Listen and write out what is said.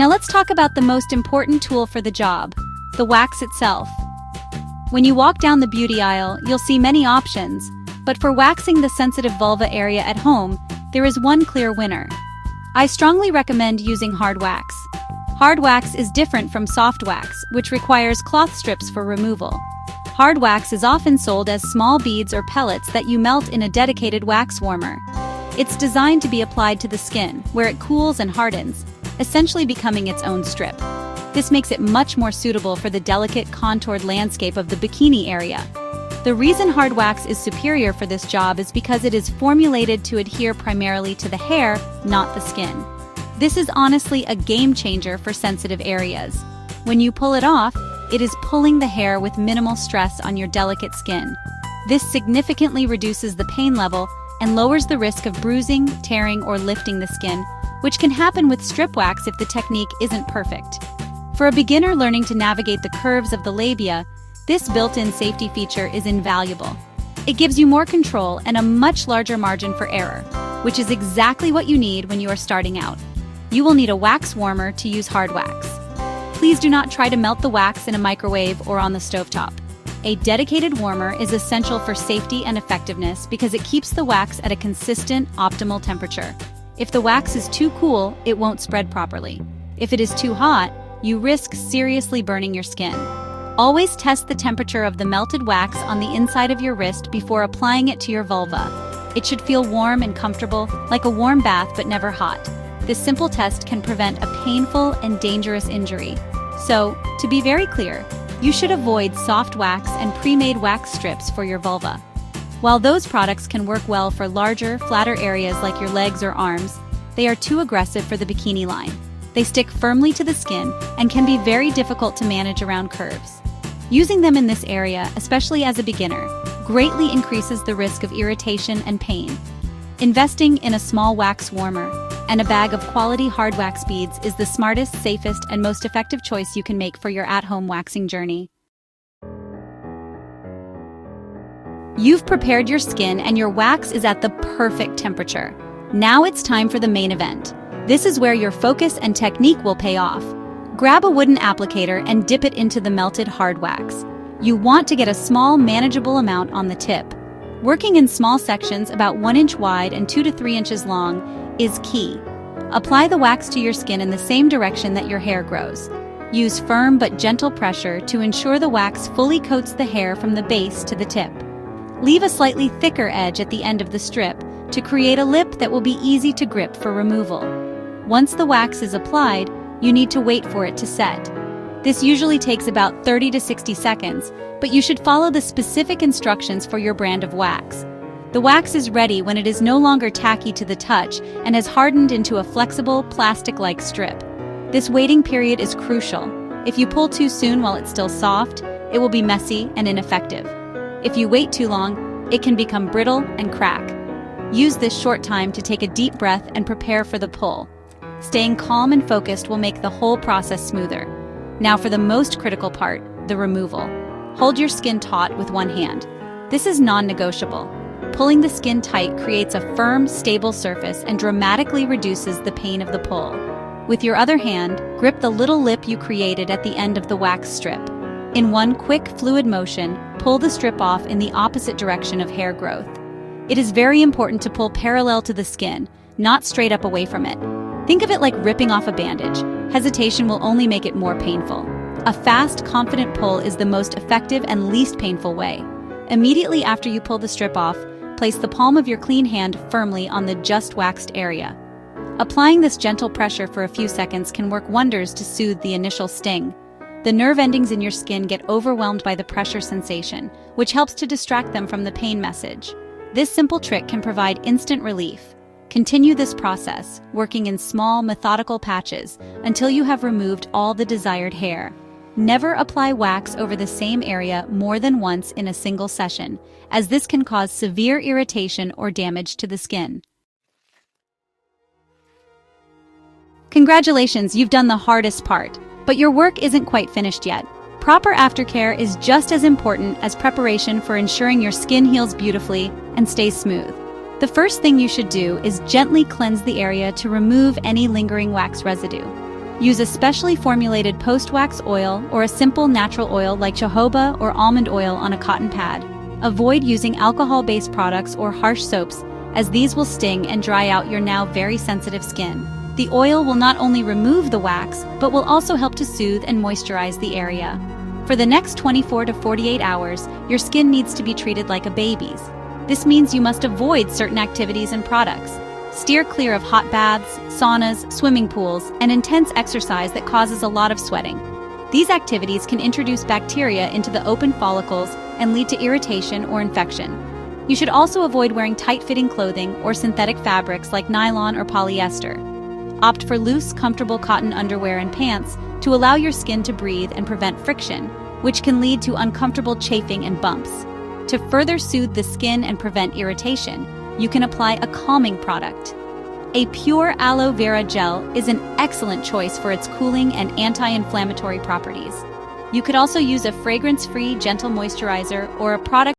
Now let's talk about the most important tool for the job, the wax itself. When you walk down the beauty aisle, you'll see many options, but for waxing the sensitive vulva area at home, there is one clear winner. I strongly recommend using hard wax. Hard wax is different from soft wax, which requires cloth strips for removal. Hard wax is often sold as small beads or pellets that you melt in a dedicated wax warmer. It's designed to be applied to the skin, where it cools and hardens, essentially becoming its own strip. This makes it much more suitable for the delicate, contoured landscape of the bikini area. The reason hard wax is superior for this job is because it is formulated to adhere primarily to the hair, not the skin. This is honestly a game changer for sensitive areas. When you pull it off, it is pulling the hair with minimal stress on your delicate skin. This significantly reduces the pain level and lowers the risk of bruising, tearing, or lifting the skin, which can happen with strip wax if the technique isn't perfect. For a beginner learning to navigate the curves of the labia, this built-in safety feature is invaluable. It gives you more control and a much larger margin for error, which is exactly what you need when you are starting out. You will need a wax warmer to use hard wax. Please do not try to melt the wax in a microwave or on the stovetop. A dedicated warmer is essential for safety and effectiveness because it keeps the wax at a consistent, optimal temperature. If the wax is too cool, it won't spread properly. If it is too hot, you risk seriously burning your skin. Always test the temperature of the melted wax on the inside of your wrist before applying it to your vulva. It should feel warm and comfortable, like a warm bath but never hot. This simple test can prevent a painful and dangerous injury. So, to be very clear, you should avoid soft wax and pre-made wax strips for your vulva. While those products can work well for larger, flatter areas like your legs or arms, they are too aggressive for the bikini line. They stick firmly to the skin and can be very difficult to manage around curves. Using them in this area, especially as a beginner, greatly increases the risk of irritation and pain. Investing in a small wax warmer and a bag of quality hard wax beads is the smartest, safest, and most effective choice you can make for your at-home waxing journey. You've prepared your skin and your wax is at the perfect temperature. Now it's time for the main event. This is where your focus and technique will pay off. Grab a wooden applicator and dip it into the melted hard wax. You want to get a small, manageable amount on the tip. Working in small sections about 1 inch wide and 2 to 3 inches long is key. Apply the wax to your skin in the same direction that your hair grows. Use firm but gentle pressure to ensure the wax fully coats the hair from the base to the tip. Leave a slightly thicker edge at the end of the strip to create a lip that will be easy to grip for removal. Once the wax is applied, you need to wait for it to set. This usually takes about 30 to 60 seconds, but you should follow the specific instructions for your brand of wax. The wax is ready when it is no longer tacky to the touch and has hardened into a flexible, plastic-like strip. This waiting period is crucial. If you pull too soon while it's still soft, it will be messy and ineffective. If you wait too long, it can become brittle and crack. Use this short time to take a deep breath and prepare for the pull. Staying calm and focused will make the whole process smoother. Now for the most critical part, the removal. Hold your skin taut with one hand. This is non-negotiable. Pulling the skin tight creates a firm, stable surface and dramatically reduces the pain of the pull. With your other hand, grip the little lip you created at the end of the wax strip. In one quick, fluid motion, pull the strip off in the opposite direction of hair growth. It is very important to pull parallel to the skin, not straight up away from it. Think of it like ripping off a bandage. Hesitation will only make it more painful. A fast, confident pull is the most effective and least painful way. Immediately after you pull the strip off, place the palm of your clean hand firmly on the just waxed area. Applying this gentle pressure for a few seconds can work wonders to soothe the initial sting. The nerve endings in your skin get overwhelmed by the pressure sensation, which helps to distract them from the pain message. This simple trick can provide instant relief. Continue this process, working in small, methodical patches until you have removed all the desired hair. Never apply wax over the same area more than once in a single session, as this can cause severe irritation or damage to the skin. Congratulations, you've done the hardest part, but your work isn't quite finished yet. Proper aftercare is just as important as preparation for ensuring your skin heals beautifully and stays smooth. The first thing you should do is gently cleanse the area to remove any lingering wax residue. Use a specially formulated post-wax oil or a simple natural oil like jojoba or almond oil on a cotton pad. Avoid using alcohol-based products or harsh soaps, as these will sting and dry out your now very sensitive skin. The oil will not only remove the wax, but will also help to soothe and moisturize the area. For the next 24 to 48 hours, your skin needs to be treated like a baby's. This means you must avoid certain activities and products. Steer clear of hot baths, saunas, swimming pools, and intense exercise that causes a lot of sweating. These activities can introduce bacteria into the open follicles and lead to irritation or infection. You should also avoid wearing tight-fitting clothing or synthetic fabrics like nylon or polyester. Opt for loose, comfortable cotton underwear and pants to allow your skin to breathe and prevent friction, which can lead to uncomfortable chafing and bumps. To further soothe the skin and prevent irritation, you can apply a calming product. A pure aloe vera gel is an excellent choice for its cooling and anti-inflammatory properties. You could also use a fragrance-free gentle moisturizer or a product